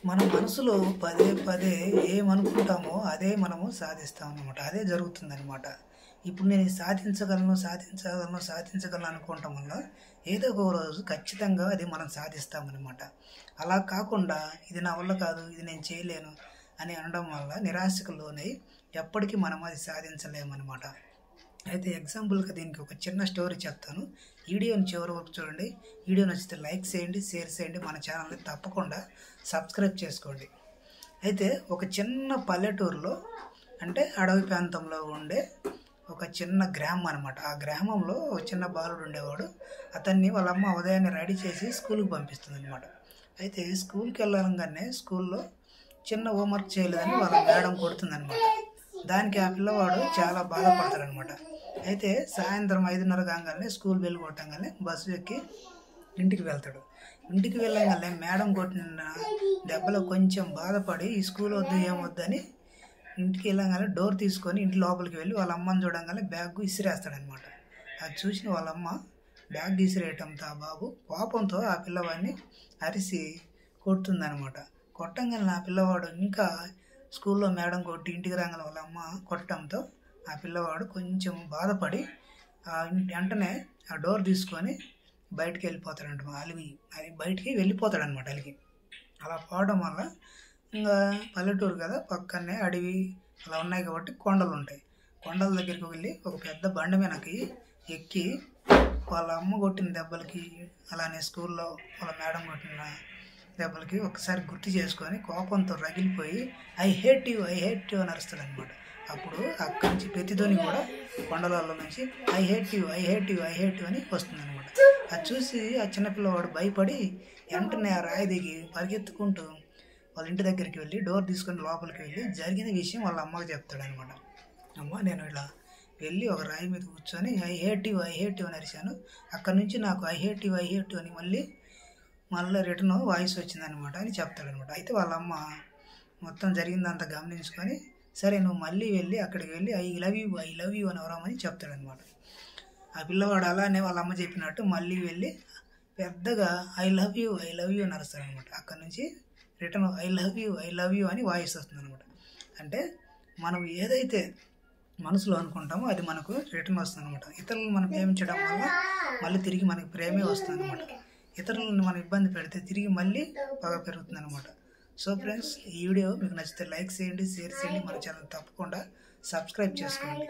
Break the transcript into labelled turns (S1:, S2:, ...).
S1: మన మనసులో పదే పదే ఏమనుకుంటామో అదే మనము సాధిస్తాం అన్నమాట. అదే జరుగుతుందన్నమాట. ఇప్పుడు నేను ఇది సాధించగలను అనుకోవటం వల్ల ఏదో ఒక రోజు ఖచ్చితంగా అది మనం సాధిస్తామన్నమాట. అలా కాకుండా ఇది నా వల్ల కాదు, ఇది నేను చేయలేను అని అనడం వల్ల నిరాశకు లోనై ఎప్పటికీ మనం అది సాధించలేమన్నమాట. అయితే ఎగ్జాంపుల్గా దీనికి ఒక చిన్న స్టోరీ చెప్తాను. వీడియోని చివరి వరకు చూడండి. వీడియో నచ్చితే లైక్ చేయండి, షేర్ చేయండి, మన ఛానల్ని తప్పకుండా సబ్స్క్రైబ్ చేసుకోండి. అయితే ఒక చిన్న పల్లెటూరులో, అంటే అడవి ప్రాంతంలో ఉండే ఒక చిన్న గ్రామం అనమాట. ఆ గ్రామంలో ఒక చిన్న బాలుడు ఉండేవాడు. అతన్ని వాళ్ళ అమ్మ ఉదయాన్నే రెడీ చేసి స్కూల్కి పంపిస్తుంది అనమాట. అయితే స్కూల్కి వెళ్ళగానే స్కూల్లో చిన్న హోంవర్క్ చేయలేదని వాళ్ళ మేడం కొడుతుందనమాట. దానికి ఆ పిల్లవాడు చాలా బాధపడతాడనమాట. అయితే సాయంత్రం 5:30 కాగానే స్కూల్ బెల్ కొట్టంగానే బస్సు ఎక్కి ఇంటికి వెళ్తాడు. ఇంటికి వెళ్ళగానే మేడం కొట్టిన దెబ్బలో కొంచెం బాధపడి ఈ స్కూల్ వద్దు ఏమొద్దని ఇంటికి వెళ్ళగానే డోర్ తీసుకొని ఇంటి లోపలికి వెళ్ళి వాళ్ళ అమ్మని చూడంగానే బ్యాగ్ ఇసిరేస్తాడనమాట. అది చూసిన వాళ్ళమ్మ బ్యాగ్ ఇసిరేయటంతో ఆ బాబు కోపంతో ఆ పిల్లవాడిని అరిసి కొడుతుందనమాట. కొట్టంగానే ఆ పిల్లవాడు ఇంకా స్కూల్లో మేడం కొట్టి ఇంటికి రాగానే వాళ్ళ అమ్మ కొట్టడంతో ఆ పిల్లవాడు కొంచెం బాధపడి వెంటనే ఆ డోర్ తీసుకొని బయటికి వెళ్ళిపోతాడంట. బయటికి వెళ్ళిపోతాడనమాట అలిగి. అలా పోవడం వల్ల ఇంకా పల్లెటూరు కదా, పక్కనే అడవి అలా ఉన్నాయి కాబట్టి కొండలు ఉంటాయి. కొండల దగ్గరికి వెళ్ళి ఒక పెద్ద బండి మీదకి ఎక్కి వాళ్ళ అమ్మ కొట్టిన దెబ్బలకి, అలానే స్కూల్లో వాళ్ళ మేడం కొట్టిన దెబ్బలకి ఒకసారి గుర్తు చేసుకొని కోపంతో రగిలిపోయి ఐ హేట్ యూ అని అరుస్తాడనమాట. అప్పుడు అక్కడి నుంచి ప్రతిధ్వని కూడా కొండలలో నుంచి ఐ హేట్ యూ అని వస్తుందన్నమాట. అది చూసి ఆ చిన్నపిల్లవాడు భయపడి వెంటనే ఆ రాయి దిగి పరిగెత్తుకుంటూ వాళ్ళ ఇంటి దగ్గరికి వెళ్ళి డోర్ తీసుకొని లోపలికి వెళ్ళి జరిగిన విషయం వాళ్ళ అమ్మకి చెప్తాడనమాట. అమ్మ, నేను ఇలా వెళ్ళి ఒక రాయి మీద కూర్చొని ఐ హేట్ యూ అని అరిశాను. అక్కడి నుంచి నాకు ఐ హేట్ యూ అని మళ్ళీ రిటర్న్ వాయిస్ వచ్చిందనమాట అని చెప్తాడనమాట. అయితే వాళ్ళ అమ్మ మొత్తం జరిగిందంతా గమనించుకొని సరే నువ్వు మళ్ళీ వెళ్ళి అక్కడికి వెళ్ళి ఐ లవ్ యూ అని ఎవరమ్మని చెప్తాడనమాట. ఆ పిల్లవాడు అలానే వాళ్ళ అమ్మ చెప్పినట్టు మళ్ళీ వెళ్ళి పెద్దగా ఐ లవ్ యూ అని అరుస్తాడనమాట. అక్కడి నుంచి రిటర్న్ ఐ లవ్ యూ అని వాయిస్ వస్తుందన్నమాట. అంటే మనం ఏదైతే మనసులో అనుకుంటామో అది మనకు రిటర్న్ వస్తుంది అనమాట. ఇతరులను మనం ప్రేమించడం వల్ల మళ్ళీ తిరిగి మనకి ప్రేమే వస్తుంది అనమాట. ఇతరులను మనం ఇబ్బంది పెడితే తిరిగి మళ్ళీ బాగా పెరుగుతుంది అనమాట. సో ఫ్రెండ్స్, ఈ వీడియో మీకు నచ్చితే లైక్ చేయండి, షేర్ చేయండి, మన ఛానల్ తప్పకుండా సబ్స్క్రైబ్ చేసుకోండి.